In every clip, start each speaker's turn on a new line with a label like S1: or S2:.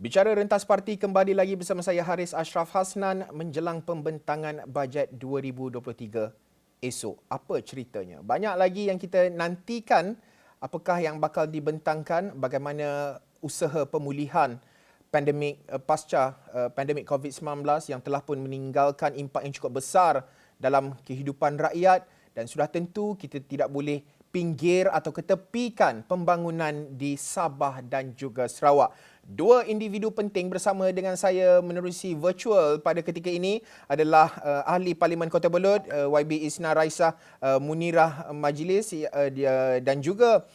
S1: Bicara rentas parti kembali lagi bersama saya Haris Ashraf Hasnan menjelang pembentangan bajet 2023 esok. Apa ceritanya? Banyak lagi yang kita nantikan apakah yang bakal dibentangkan, bagaimana usaha pemulihan pandemik pasca pandemik COVID-19 yang telah pun meninggalkan impak yang cukup besar dalam kehidupan rakyat dan sudah tentu kita tidak boleh pinggir atau ketepikan pembangunan di Sabah dan juga Sarawak. Dua individu penting bersama dengan saya menerusi virtual pada ketika ini adalah Ahli Parlimen Kota Belud, YB Isna Raisah Munirah Majlis dan juga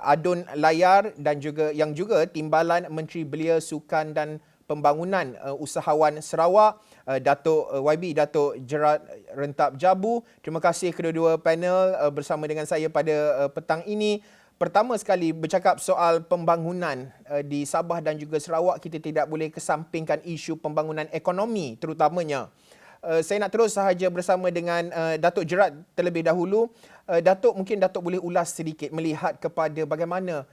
S1: Adun Layar dan juga yang juga Timbalan Menteri Belia Sukan dan Pembangunan Usahawan Sarawak, Datuk YB Datuk Gerard Rentap Jabu. Terima kasih kedua-dua panel bersama dengan saya pada petang ini. Pertama sekali bercakap soal pembangunan di Sabah dan juga Sarawak, kita tidak boleh kesampingkan isu pembangunan ekonomi terutamanya. Saya nak terus sahaja bersama dengan Datuk Gerard terlebih dahulu. Datuk, mungkin Datuk boleh ulas sedikit melihat kepada bagaimana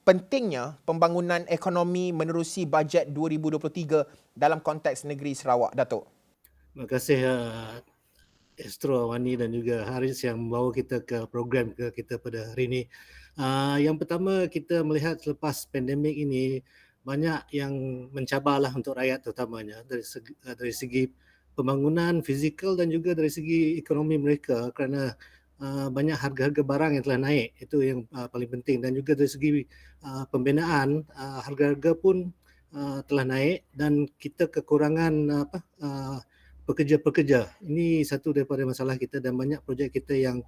S1: pentingnya pembangunan ekonomi menerusi bajet 2023 dalam konteks negeri Sarawak, Datuk.
S2: Terima kasih Astro Wani dan juga Haris yang membawa kita ke program kita pada hari ini. Yang pertama, kita melihat selepas pandemik ini banyak yang mencabarlah untuk rakyat terutamanya dari segi pembangunan fizikal dan juga dari segi ekonomi mereka kerana banyak harga-harga barang yang telah naik. Itu yang paling penting, dan juga dari segi pembinaan harga-harga pun telah naik dan kita kekurangan pekerja-pekerja. Ini satu daripada masalah kita dan banyak projek kita yang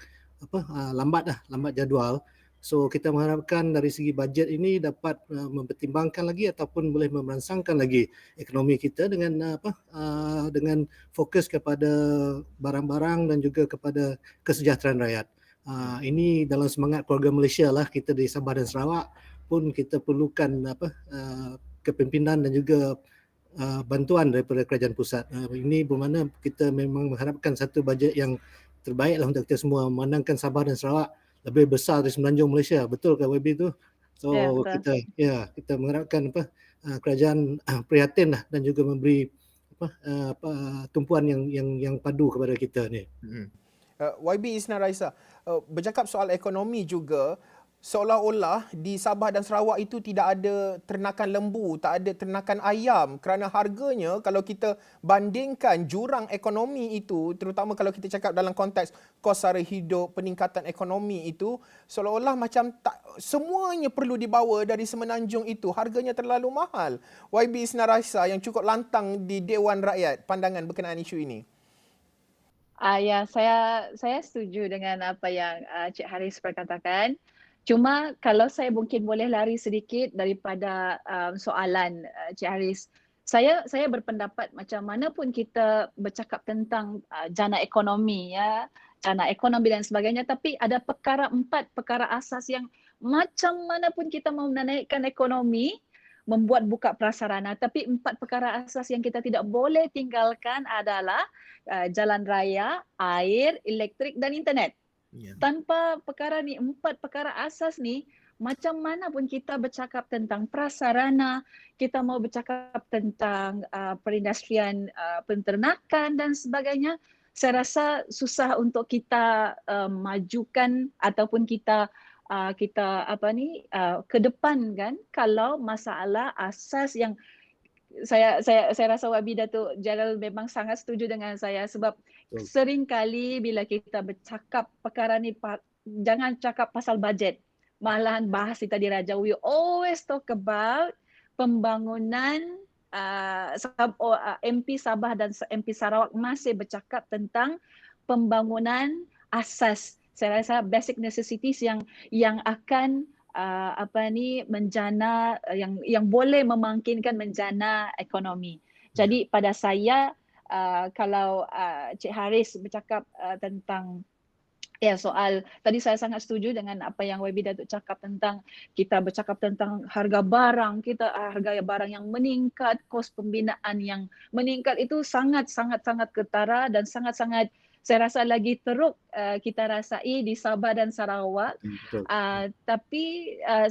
S2: lambat jadual. So kita mengharapkan dari segi bajet ini dapat mempertimbangkan lagi ataupun boleh merangsangkan lagi ekonomi kita dengan dengan fokus kepada barang-barang dan juga kepada kesejahteraan rakyat. Ini dalam semangat keluarga Malaysia lah, kita di Sabah dan Sarawak pun kita perlukan kepimpinan dan juga bantuan daripada kerajaan pusat. Ini bermakna kita memang mengharapkan satu bajet yang terbaiklah untuk kita semua, memandangkan Sabah dan Sarawak lebih besar dari semenanjung Malaysia. Betul ke YB tu? So kita mengharapkan kerajaan prihatin lah dan juga memberi tumpuan yang padu kepada kita ni.
S1: YB Isna Raisah, bercakap soal ekonomi juga, seolah-olah di Sabah dan Sarawak itu tidak ada ternakan lembu, tak ada ternakan ayam kerana harganya kalau kita bandingkan jurang ekonomi itu, terutama kalau kita cakap dalam konteks kos sara hidup, peningkatan ekonomi itu, seolah-olah macam tak semuanya perlu dibawa dari semenanjung itu, harganya terlalu mahal. YB Isna Raisah yang cukup lantang di Dewan Rakyat, pandangan berkenaan isu ini.
S3: Ya, saya setuju dengan apa yang Cik Haris perkatakan. Cuma kalau saya mungkin boleh lari sedikit daripada soalan Cik Haris. Saya berpendapat macam mana pun kita bercakap tentang jana ekonomi, jana ekonomi dan sebagainya, tapi ada empat perkara asas yang macam mana pun kita mau menaikkan ekonomi, membuat buka prasarana, tapi empat perkara asas yang kita tidak boleh tinggalkan adalah jalan raya, air, elektrik dan internet. Tanpa empat perkara asas ni, macam mana pun kita bercakap tentang prasarana, kita mau bercakap tentang perindustrian penternakan dan sebagainya, saya rasa susah untuk kita majukan ataupun kita ke depan kan, kalau masalah asas yang saya rasa Wabi Datuk Jalal memang sangat setuju dengan saya, sebab sering kali bila kita bercakap perkara ni, jangan cakap pasal bajet, malahan bahas kita di Raja, we always talk about pembangunan. MP Sabah dan MP Sarawak masih bercakap tentang pembangunan asas, saya rasa basic necessities yang akan menjana, yang boleh memungkinkan menjana ekonomi. Jadi pada saya, kalau Cik Haris bercakap tentang soal tadi, saya sangat setuju dengan apa yang YB Datuk cakap tentang kita bercakap tentang harga barang yang meningkat, kos pembinaan yang meningkat, itu sangat ketara dan sangat saya rasa lagi teruk kita rasai di Sabah dan Sarawak. Tapi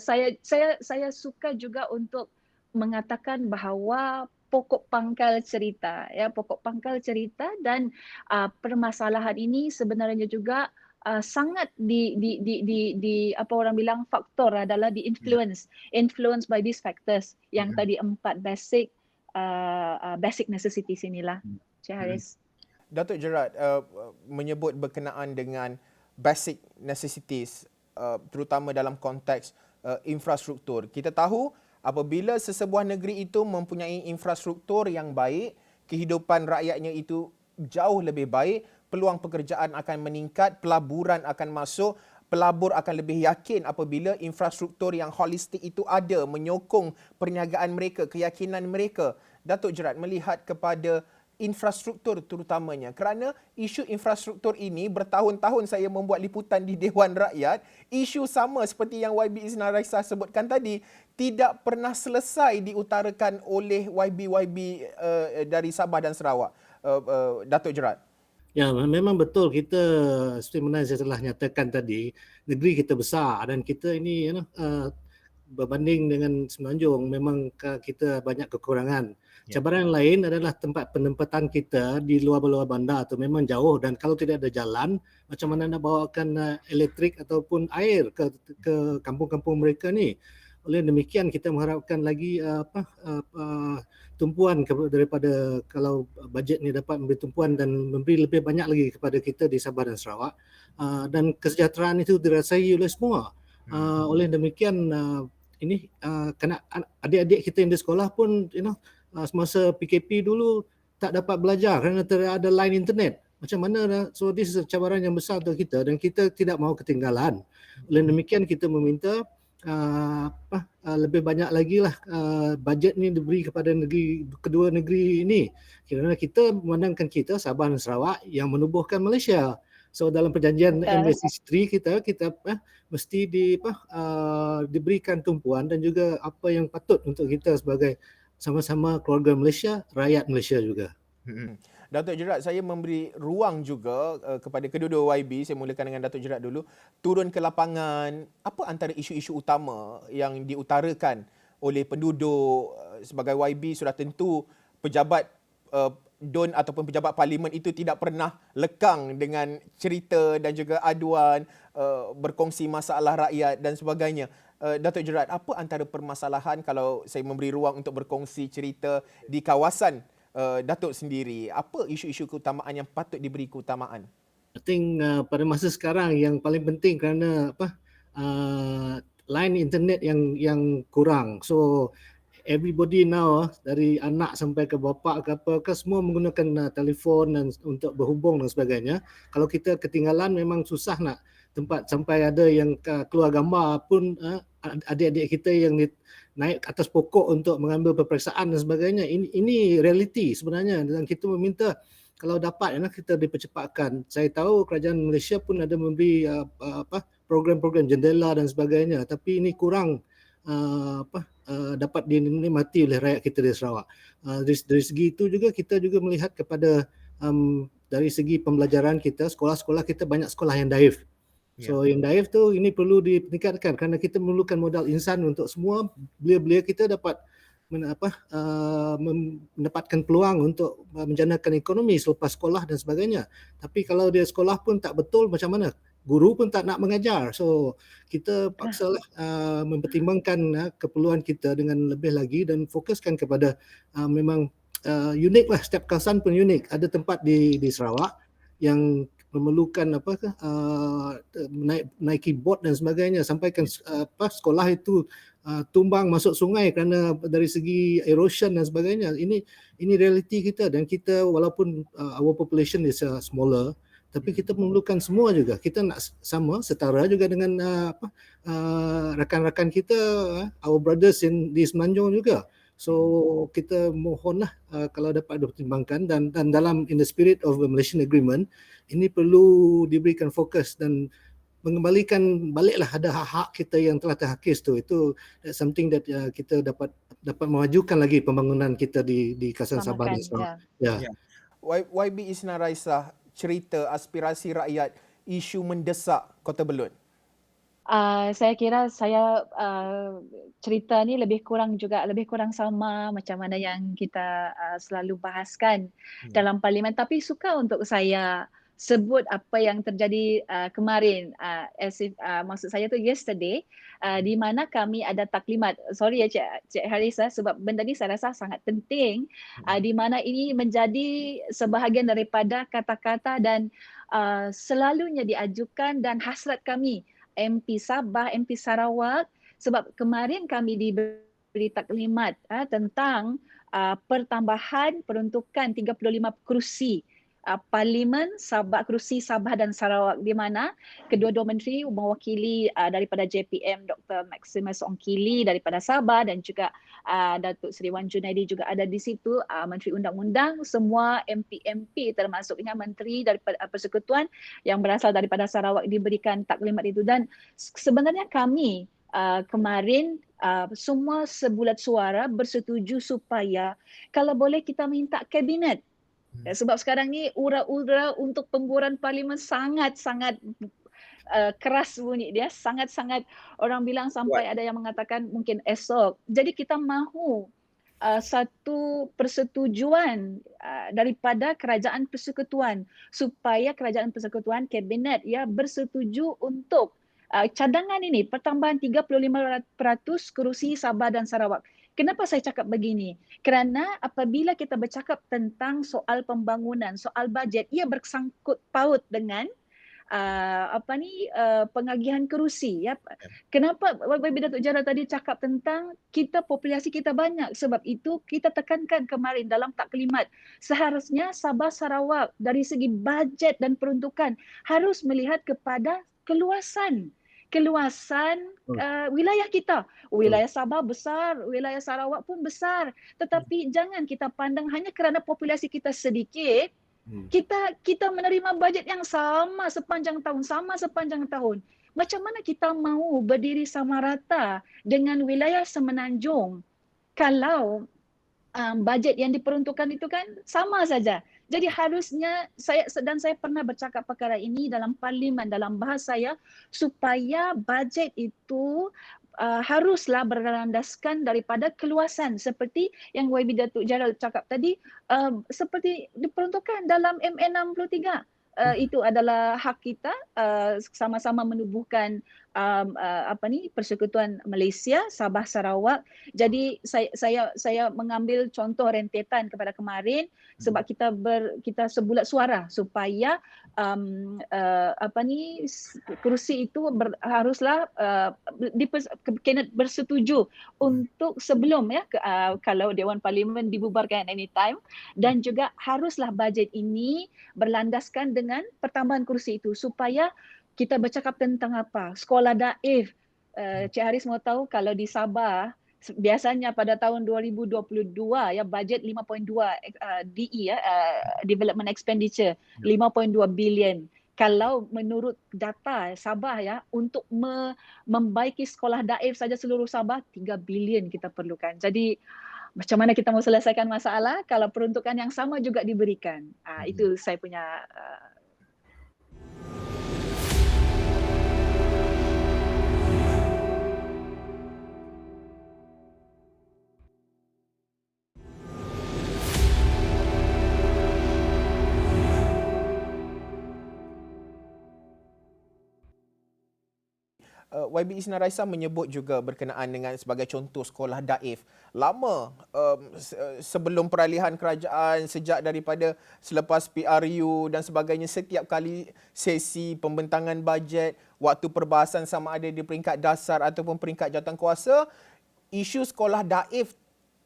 S3: saya suka juga untuk mengatakan bahawa pokok pangkal cerita, ya, pokok pangkal cerita dan permasalahan ini sebenarnya juga sangat apa orang bilang faktor adalah
S1: Ya.
S3: influence by these factors yang tadi 4 basic necessities inilah, Cik Haris.
S1: Datuk Gerard menyebut berkenaan dengan basic necessities terutama dalam konteks infrastruktur. Kita tahu apabila sesebuah negeri itu mempunyai infrastruktur yang baik, kehidupan rakyatnya itu jauh lebih baik, peluang pekerjaan akan meningkat, pelaburan akan masuk, pelabur akan lebih yakin apabila infrastruktur yang holistik itu ada menyokong perniagaan mereka, keyakinan mereka. Datuk Gerard melihat kepada infrastruktur terutamanya, kerana isu infrastruktur ini bertahun-tahun saya membuat liputan di Dewan Rakyat, isu sama seperti yang YB Isna Raisah sebutkan tadi tidak pernah selesai diutarakan oleh YB dari Sabah dan Sarawak. Datuk Gerard.
S2: Ya, memang betul kita seperti mana saya telah nyatakan tadi, negeri kita besar dan kita ini berbanding dengan Semenanjung memang kita banyak kekurangan.
S1: Ya.
S2: Cabaran lain adalah tempat penempatan kita di luar bandar tu memang jauh dan kalau tidak ada jalan, macam mana nak bawakan elektrik ataupun air ke kampung-kampung mereka ni. Oleh demikian kita mengharapkan lagi tumpuan daripada kalau bajet ni dapat memberi tumpuan dan memberi lebih banyak lagi kepada kita di Sabah dan Sarawak, dan kesejahteraan itu dirasai oleh semua. Oleh demikian ini kena adik-adik kita yang di sekolah pun semasa PKP dulu tak dapat belajar kerana tidak ada line internet. Macam mana, so this is cabaran yang besar untuk kita dan kita tidak mahu ketinggalan. Oleh demikian kita meminta lebih banyak lagi lah bajet ni diberi kepada kedua negeri ini kerana kita memandangkan kita Sabah dan Sarawak yang menubuhkan Malaysia. So dalam perjanjian MSC3 kita mesti diberikan tumpuan dan juga apa yang patut untuk kita sebagai sama-sama keluarga Malaysia, rakyat Malaysia juga.
S1: Datuk Gerard, saya memberi ruang juga kepada kedua-dua YB. Saya mulakan dengan Datuk Gerard dulu. Turun ke lapangan, apa antara isu-isu utama yang diutarakan oleh penduduk? Sebagai YB sudah tentu pejabat DUN ataupun pejabat parlimen itu tidak pernah lekang dengan cerita dan juga aduan, berkongsi masalah rakyat dan sebagainya. Datuk Gerard, apa antara permasalahan kalau saya memberi ruang untuk berkongsi cerita di kawasan Datuk sendiri, apa isu-isu keutamaan yang patut diberi keutamaan?
S2: I think pada masa sekarang yang paling penting kerana line internet yang kurang. So everybody now dari anak sampai ke bapa ke apa ke semua menggunakan telefon dan untuk berhubung dan sebagainya. Kalau kita ketinggalan memang susah nak tempat sampai ada yang keluar gambar pun adik-adik kita yang naik atas pokok untuk mengambil peperiksaan dan sebagainya. Ini realiti sebenarnya dan kita meminta kalau dapat kita dipercepatkan. Saya tahu kerajaan Malaysia pun ada memberi program-program jendela dan sebagainya, tapi ini kurang dapat dinikmati oleh rakyat kita di Sarawak. Dari segi itu juga kita juga melihat kepada dari segi pembelajaran kita, sekolah-sekolah kita banyak sekolah yang daif. So yang daif tu ini perlu ditingkatkan kerana kita memerlukan modal insan untuk semua belia-belia kita dapat mendapatkan peluang untuk menjanakan ekonomi selepas sekolah dan sebagainya. Tapi kalau dia sekolah pun tak betul macam mana? Guru pun tak nak mengajar. So kita paksalah mempertimbangkan keperluan kita dengan lebih lagi dan fokuskan kepada memang unik lah, setiap kawasan pun unik. Ada tempat di Sarawak yang memerlukan naiki bot dan sebagainya, sampaikan sekolah itu tumbang masuk sungai kerana dari segi erosion dan sebagainya. Ini realiti kita dan kita walaupun our population is smaller, tapi kita memerlukan semua juga. Kita nak sama setara juga dengan rakan-rakan kita, our brothers di Semenanjung juga. So kita mohonlah kalau dapat dipertimbangkan dan dalam in the spirit of the Malaysian Agreement ini perlu diberikan fokus dan mengembalikan baliklah ada hak-hak kita yang telah terhakis tu. Itu something that kita dapat memajukan lagi pembangunan kita di kawasan Sabah dan Sarawak. Ya.
S1: YB Isna Raisah, cerita aspirasi rakyat, isu mendesak Kota Belud.
S3: Saya kira saya, cerita ni lebih kurang sama macam mana yang kita, selalu bahaskan
S1: Hmm.
S3: dalam parlimen. Tapi suka untuk saya sebut apa yang terjadi, kemarin, maksud saya tu yesterday, di mana kami ada taklimat. Sorry ya Cik Haris, sebab benda ni saya rasa sangat penting,
S1: Hmm.
S3: di mana ini menjadi sebahagian daripada kata-kata dan, selalunya diajukan dan hasrat kami MP Sabah, MP Sarawak, sebab kemarin kami diberi taklimat tentang pertambahan peruntukan 35 kerusi Parlimen Sabah, kerusi Sabah dan Sarawak, di mana kedua-dua menteri mewakili daripada JPM Dr. Maximus Ongkili daripada Sabah dan juga Datuk Seri Wan Junaidi juga ada di situ, Menteri Undang-Undang, semua MP-MP termasuknya menteri daripada Persekutuan yang berasal daripada Sarawak diberikan taklimat itu. Dan sebenarnya kami kemarin semua sebulat suara bersetuju supaya kalau boleh kita minta kabinet. Sebab sekarang ni ura-ura untuk pemburuan parlimen sangat-sangat keras bunyi dia, sangat-sangat, orang bilang sampai ada yang mengatakan mungkin esok. Jadi kita mahu satu persetujuan daripada kerajaan persekutuan supaya kerajaan persekutuan kabinet bersetuju untuk cadangan ini, pertambahan 35% kerusi Sabah dan Sarawak. Kenapa saya cakap begini? Kerana apabila kita bercakap tentang soal pembangunan, soal bajet, ia bersangkut paut dengan pengagihan kerusi ya. Kenapa YB Datuk Jara tadi cakap tentang populasi kita banyak, sebab itu kita tekankan kemarin dalam taklimat seharusnya Sabah Sarawak dari segi bajet dan peruntukan harus melihat kepada keluasan wilayah kita. Wilayah Sabah besar, wilayah Sarawak pun besar, tetapi jangan kita pandang hanya kerana populasi kita sedikit kita menerima bajet yang sama sepanjang tahun. Macam mana kita mahu berdiri sama rata dengan wilayah semenanjung kalau bajet yang diperuntukkan itu kan sama saja. Jadi harusnya saya pernah bercakap perkara ini dalam parlimen, dalam bahasa saya, supaya bajet itu haruslah berlandaskan daripada keluasan seperti yang YB Datuk Jara cakap tadi, seperti diperuntukkan dalam MA 63. Itu adalah hak kita sama-sama menubuhkan Persekutuan Malaysia Sabah Sarawak. Jadi saya mengambil contoh rentetan kepada kemarin sebab kita sebulat suara supaya kerusi itu haruslah kabinet bersetuju untuk sebelum kalau Dewan Parlimen dibubarkan anytime, dan juga haruslah bajet ini berlandaskan dengan pertambahan kerusi itu supaya kita bercakap tentang apa? Sekolah daif. Cik Haris mau tahu kalau di Sabah biasanya pada tahun 2022 bajet 5.2 DE Development Expenditure 5.2 bilion. Kalau menurut data Sabah untuk membaiki sekolah daif saja seluruh Sabah 3 bilion kita perlukan. Jadi macam mana kita mau selesaikan masalah kalau peruntukan yang sama juga diberikan. Itu saya punya
S1: YB Isna Raisa menyebut juga berkenaan dengan sebagai contoh sekolah daif. Lama sebelum peralihan kerajaan, sejak daripada selepas PRU dan sebagainya, setiap kali sesi pembentangan bajet, waktu perbahasan sama ada di peringkat dasar ataupun peringkat jawatankuasa, isu sekolah daif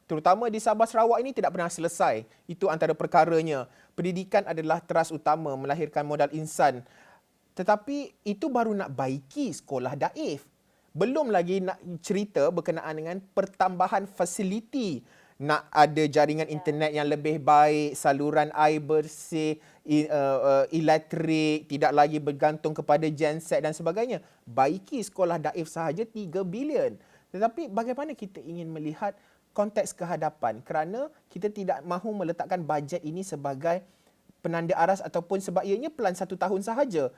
S1: terutama di Sabah Sarawak ini tidak pernah selesai. Itu antara perkaranya. Pendidikan adalah teras utama melahirkan modal insan. Tetapi itu baru nak baiki sekolah daif. Belum lagi nak cerita berkenaan dengan pertambahan fasiliti. Nak ada jaringan internet yang lebih baik, saluran air bersih, elektrik, tidak lagi bergantung kepada genset dan sebagainya. Baiki sekolah daif sahaja 3 bilion. Tetapi bagaimana kita ingin melihat konteks kehadapan, kerana kita tidak mahu meletakkan bajet ini sebagai penanda aras ataupun sebab ianya pelan 1 tahun sahaja.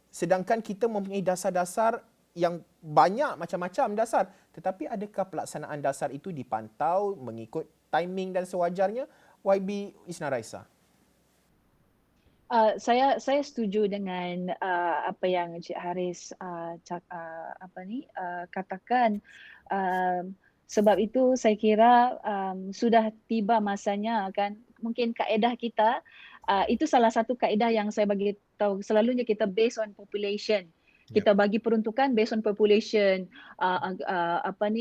S1: Sedangkan kita mempunyai dasar-dasar yang banyak macam-macam dasar. Tetapi adakah pelaksanaan dasar itu dipantau mengikut timing dan sewajarnya? YB Isna Raisa.
S3: Saya setuju dengan apa yang Encik Haris katakan. Sebab itu saya kira sudah tiba masanya kan, mungkin kaedah kita itu salah satu kaedah yang saya bagi tahu, selalunya kita based on population. Kita bagi peruntukan based on population.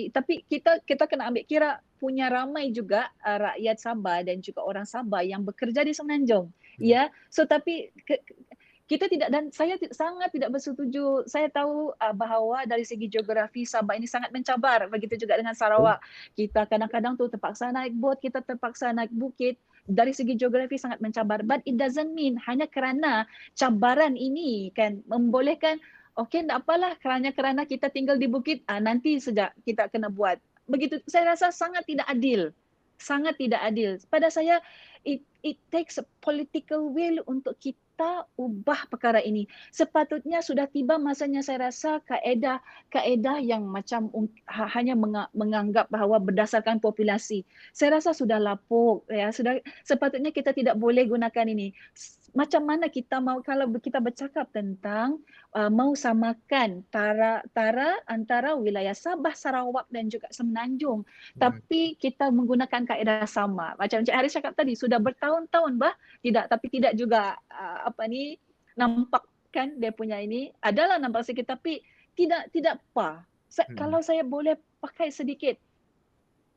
S3: Tapi kita kena ambil kira punya ramai juga rakyat Sabah dan juga orang Sabah yang bekerja di Semenanjung. Ya, so tapi kita tidak, dan saya sangat tidak bersetuju. Saya tahu bahawa dari segi geografi Sabah ini sangat mencabar, begitu juga dengan Sarawak. Kita kadang-kadang tu terpaksa naik bot, kita terpaksa naik bukit. Dari segi geografi sangat mencabar, but it doesn't mean hanya kerana cabaran ini kan membolehkan okey tak apalah, kerana kita tinggal di bukit nanti sejak kita kena buat. Begitu, saya rasa sangat tidak adil. Sangat tidak adil. Pada saya, it takes a political will untuk kita ubah perkara ini. Sepatutnya sudah tiba masanya, saya rasa kaedah yang macam hanya menganggap bahawa berdasarkan populasi. Saya rasa sudah lapuk ya. Sepatutnya kita tidak boleh gunakan ini. Macam mana kita mau, kalau kita bercakap tentang mau samakan tara antara wilayah Sabah, Sarawak dan juga Semenanjung, tapi kita menggunakan kaedah sama. Macam Encik Haris cakap tadi, sudah bertahun-tahun tapi tidak juga nampak kan dia punya ini, adalah nampak sikit tapi tidak apa. Kalau saya boleh pakai sedikit,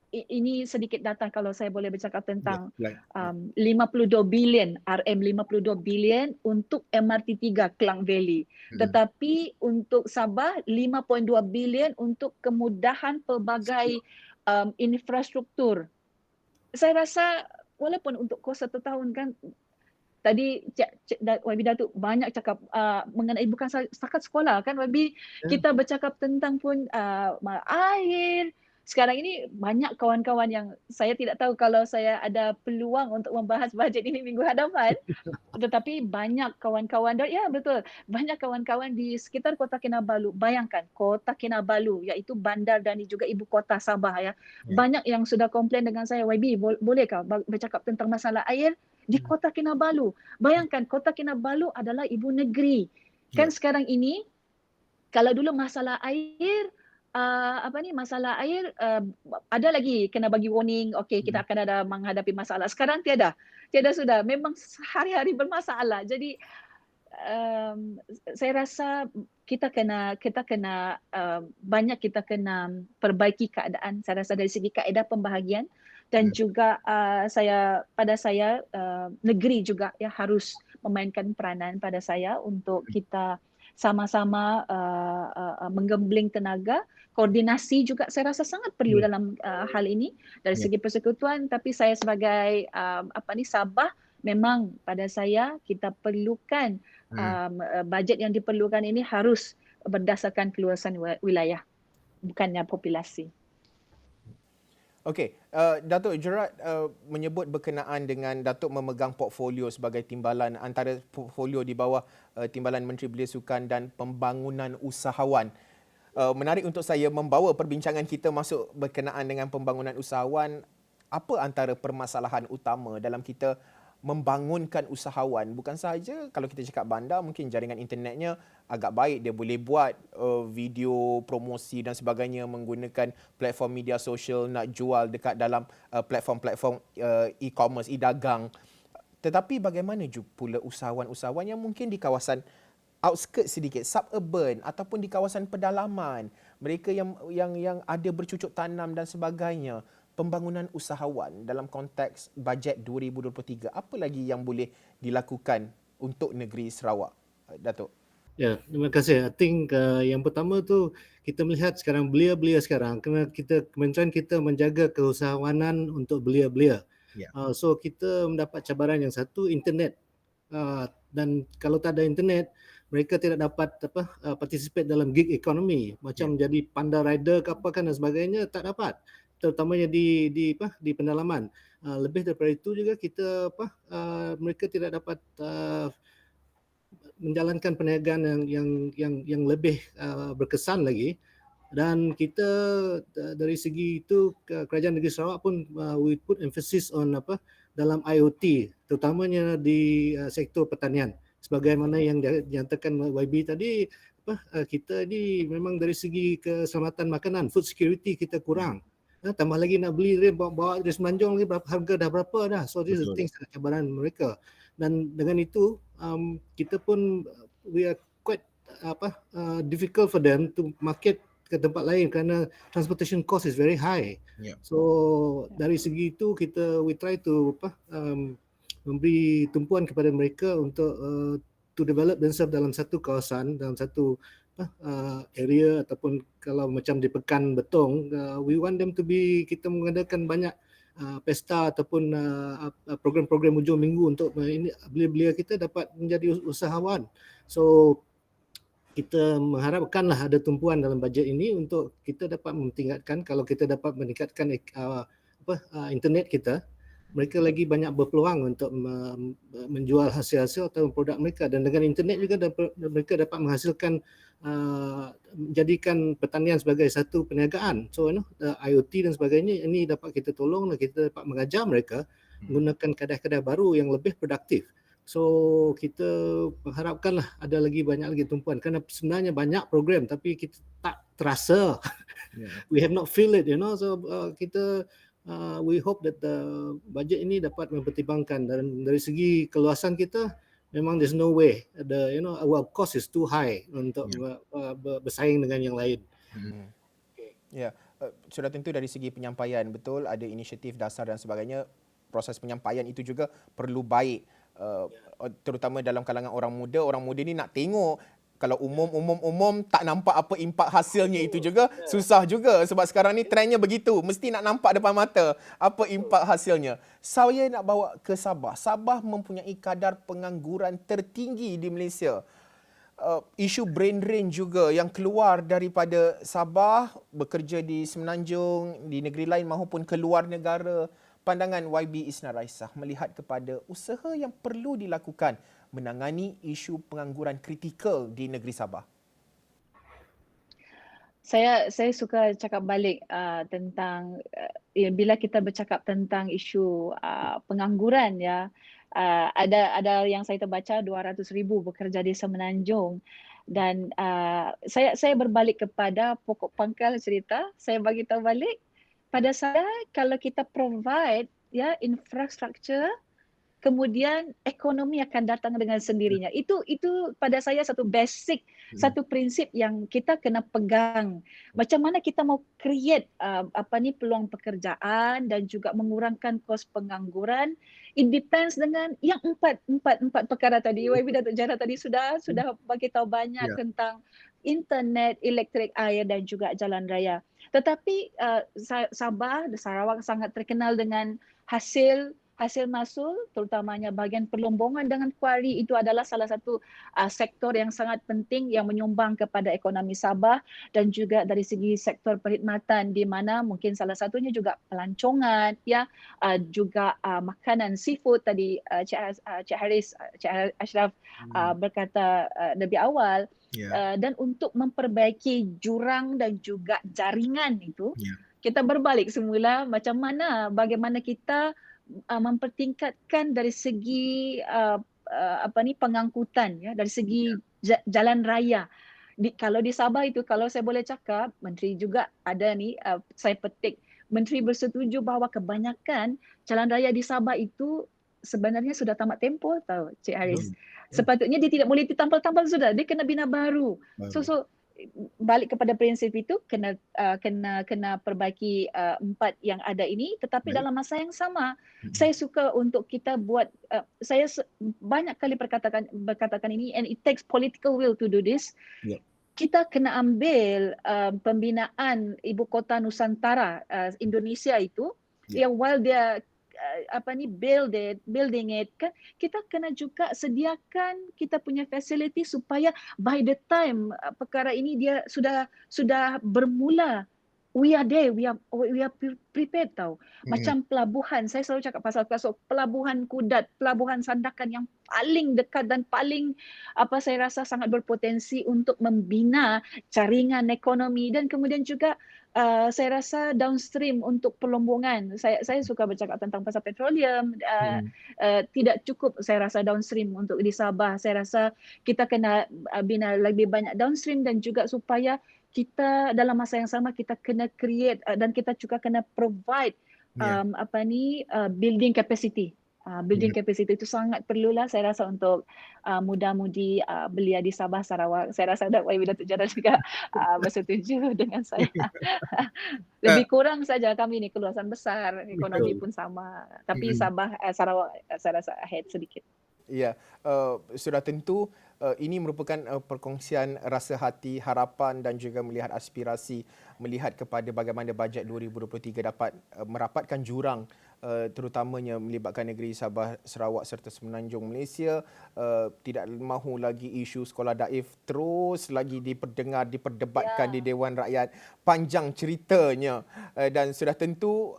S3: ini sedikit data, kalau saya boleh bercakap tentang 52 bilion RM, 52 bilion untuk MRT3 Klang Valley. Tetapi untuk Sabah 5.2 bilion untuk kemudahan pelbagai infrastruktur. Saya rasa walaupun untuk kos 1 tahun kan, tadi YB Datuk banyak cakap mengenai bukan setakat sekolah kan YB, kita bercakap tentang pun air. Sekarang ini banyak kawan-kawan yang saya tidak tahu kalau saya ada peluang untuk membahas bajet ini minggu hadapan. Tetapi banyak kawan-kawan, ya betul, banyak kawan-kawan di sekitar Kota Kinabalu. Bayangkan Kota Kinabalu, iaitu bandar dan juga ibu kota Sabah ya. Banyak yang sudah komplain dengan saya, YB bolehkah bercakap tentang masalah air di Kota Kinabalu. Bayangkan Kota Kinabalu adalah ibu negeri. Kan sekarang ini kalau dulu masalah air masalah air ada lagi kena bagi warning, okey kita akan ada menghadapi masalah. Sekarang tiada sudah, memang hari-hari bermasalah. Jadi saya rasa kita kena banyak kita kena perbaiki keadaan, saya rasa dari segi kaedah pembahagian dan juga pada saya negeri juga ya harus memainkan peranan pada saya untuk kita sama-sama menggembling tenaga. Koordinasi juga saya rasa sangat perlu dalam hal ini dari segi persekutuan. Tapi saya sebagai Sabah, memang pada saya kita perlukan bajet yang diperlukan ini harus berdasarkan keluasan wilayah, bukannya populasi.
S1: Okey, Datuk Gerard menyebut berkenaan dengan Datuk memegang portfolio sebagai timbalan, antara portfolio di bawah Timbalan Menteri Belia Sukan dan Pembangunan Usahawan. Menarik untuk saya membawa perbincangan kita masuk berkenaan dengan pembangunan usahawan. Apa antara permasalahan utama dalam kita membangunkan usahawan? Bukan sahaja kalau kita cakap bandar, mungkin jaringan internetnya agak baik, dia boleh buat video promosi dan sebagainya menggunakan platform media sosial, nak jual dekat dalam platform-platform e-commerce, e-dagang. Tetapi bagaimana pula usahawan-usahawan yang mungkin di kawasan outskirts sedikit, suburban ataupun di kawasan pedalaman, mereka yang ada bercucuk tanam dan sebagainya, pembangunan usahawan dalam konteks bajet 2023, apa lagi yang boleh dilakukan untuk negeri Sarawak, Datuk?
S2: Ya, terima kasih. I think yang pertama tu kita melihat sekarang belia-belia sekarang, kerana kementerian kita menjaga keusahawanan untuk belia-belia. So kita mendapat cabaran yang satu, internet. Dan kalau tak ada internet, mereka tidak dapat participate dalam gig economy, macam jadi panda rider ke apa kan dan sebagainya, tak dapat, terutamanya di pendalaman. Lebih daripada itu juga kita mereka tidak dapat menjalankan perniagaan yang lebih berkesan lagi. Dan kita dari segi itu Kerajaan Negeri Sarawak pun we put emphasis on dalam IoT, terutamanya di sektor pertanian. Sebagaimana yang dinyatakan YB tadi, kita ni memang dari segi keselamatan makanan, food security kita kurang. Tambah lagi nak beli dia bawa dari Semenanjung lagi harga dah berapa dah. So this is the things cabaran mereka. Dan dengan itu kita pun we are quite difficult for them to market ke tempat lain kerana transportation cost is very high. So dari segi itu we try to memberi tumpuan kepada mereka untuk to develop themselves dalam satu kawasan, dalam satu area, ataupun kalau macam di Pekan Betong, we want them to be, kita mengadakan banyak pesta ataupun program-program hujung minggu untuk belia-belia kita dapat menjadi usahawan. So kita mengharapkanlah ada tumpuan dalam bajet ini untuk kita dapat meningkatkan, kalau kita dapat meningkatkan internet kita, mereka lagi banyak berpeluang untuk menjual hasil-hasil atau produk mereka. Dan dengan internet juga mereka dapat menghasilkan, menjadikan pertanian sebagai satu perniagaan. So IoT dan sebagainya ini dapat kita tolong dan kita dapat mengajar mereka menggunakan kadar-kadar baru yang lebih produktif. So kita mengharapkanlah ada lagi banyak lagi tumpuan, kerana sebenarnya banyak program tapi kita tak terasa. We have not feel it, so kita we hope that the budget ini dapat mempertimbangkan, dan dari segi keluasan kita memang there's no way, our cost is too high untuk bersaing dengan yang lain.
S1: Ya, sudah tentu dari segi penyampaian, betul ada inisiatif dasar dan sebagainya, proses penyampaian itu juga perlu baik. Terutama dalam kalangan orang muda ni nak tengok, kalau umum tak nampak apa impak hasilnya, itu juga susah juga, sebab sekarang ni trendnya begitu, mesti nak nampak depan mata apa impak hasilnya. Saya nak bawa ke Sabah. Sabah mempunyai kadar pengangguran tertinggi di Malaysia. Isu brain drain juga yang keluar daripada Sabah, bekerja di Semenanjung, di negeri lain maupun keluar negara. Pandangan YB Isna Raisah melihat kepada usaha yang perlu dilakukan menangani isu pengangguran kritikal di negeri Sabah.
S3: Saya suka cakap balik tentang bila kita bercakap tentang isu pengangguran, ya, ada yang saya terbaca 200,000 bekerja di Semenanjung, dan saya berbalik kepada pokok pangkal cerita. Saya bagi tahu balik, pada saya kalau kita provide infrastruktur, kemudian ekonomi akan datang dengan sendirinya. Itu pada saya satu basic, satu prinsip yang kita kena pegang. Macam mana kita mau create peluang pekerjaan dan juga mengurangkan kos pengangguran, it depends dengan yang empat perkara tadi. YB Datuk Jara tadi sudah bagi tahu banyak tentang internet, elektrik, air dan juga jalan raya. Tetapi Sabah, Sarawak sangat terkenal dengan hasil masul, terutamanya bahagian perlombongan dengan kuari. Itu adalah salah satu sektor yang sangat penting yang menyumbang kepada ekonomi Sabah, dan juga dari segi sektor perkhidmatan, di mana mungkin salah satunya juga pelancongan, juga makanan seafood tadi Cik Haris, Cik Ashraf berkata lebih awal. Dan untuk memperbaiki jurang dan juga jaringan itu, kita berbalik semula bagaimana kita mempertingkatkan dari segi pengangkutan, dari segi jalan raya. Kalau di Sabah itu, kalau saya boleh cakap, Menteri juga ada saya petik, Menteri bersetuju bahawa kebanyakan jalan raya di Sabah itu sebenarnya sudah tamat tempoh, tahu Cik Haris. Sepatutnya dia tidak boleh ditampal-tampal sudah, dia kena bina baru. So balik kepada prinsip itu, kena perbaiki empat yang ada ini, tetapi dalam masa yang sama saya suka untuk kita buat, saya banyak kali berkatakan ini, and it takes political will to do this. Kita kena ambil pembinaan ibu kota Nusantara Indonesia itu, yang while dia building it, kan kita kena juga sediakan kita punya facility supaya by the time perkara ini dia sudah bermula, we are there, we are prepared tau.
S1: Mm-mm.
S3: Macam pelabuhan, saya selalu cakap pasal pelabuhan Kudat, pelabuhan Sandakan yang paling dekat dan paling saya rasa sangat berpotensi untuk membina jaringan ekonomi, dan kemudian juga saya rasa downstream untuk pelombongan. Saya suka bercakap tentang pasal petroleum. Tidak cukup saya rasa downstream untuk di Sabah. Saya rasa kita kena bina lebih banyak downstream, dan juga supaya kita dalam masa yang sama kita kena create dan kita juga kena provide building capacity. Building capacity itu sangat perlulah saya rasa untuk muda-mudi belia di Sabah, Sarawak. Saya rasa YB Datuk Jeneral juga bersetuju dengan saya. Lebih kurang saja kami ni keluasan besar, ekonomi pun sama. Tapi Sabah, Sarawak saya rasa ahead sedikit.
S1: Ya, sudah tentu ini merupakan perkongsian rasa hati, harapan dan juga melihat aspirasi, melihat kepada bagaimana bajet 2023 dapat merapatkan jurang terutamanya melibatkan negeri Sabah, Sarawak serta Semenanjung Malaysia. Tidak mahu lagi isu sekolah daif terus lagi diperdengar, diperdebatkan di Dewan Rakyat. Panjang ceritanya dan sudah tentu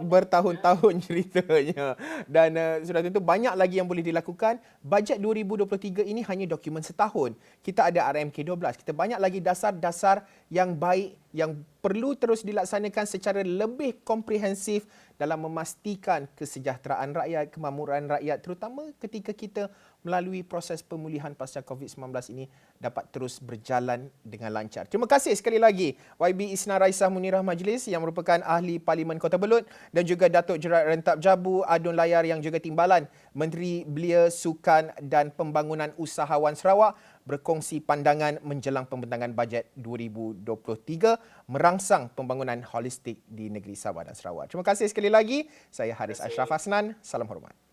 S1: bertahun-tahun ceritanya, dan sudah tentu banyak lagi yang boleh dilakukan. Bajet 2023 ini hanya dokumen setahun. Kita ada RMK 12. Kita banyak lagi dasar-dasar yang baik yang perlu terus dilaksanakan secara lebih komprehensif dalam memastikan kesejahteraan rakyat, kemakmuran rakyat, terutama ketika kita melalui proses pemulihan pasca COVID-19 ini dapat terus berjalan dengan lancar. Terima kasih sekali lagi YB Isna Raisah Munirah Majlis yang merupakan Ahli Parlimen Kota Belud, dan juga Datuk Jerat Rentap Jabu Adun Layar yang juga Timbalan Menteri Belia, Sukan dan Pembangunan Usahawan Sarawak berkongsi pandangan menjelang pembentangan bajet 2023 merangsang pembangunan holistik di negeri Sabah dan Sarawak. Terima kasih sekali lagi. Saya Haris Ashraf Hasnan. Salam hormat.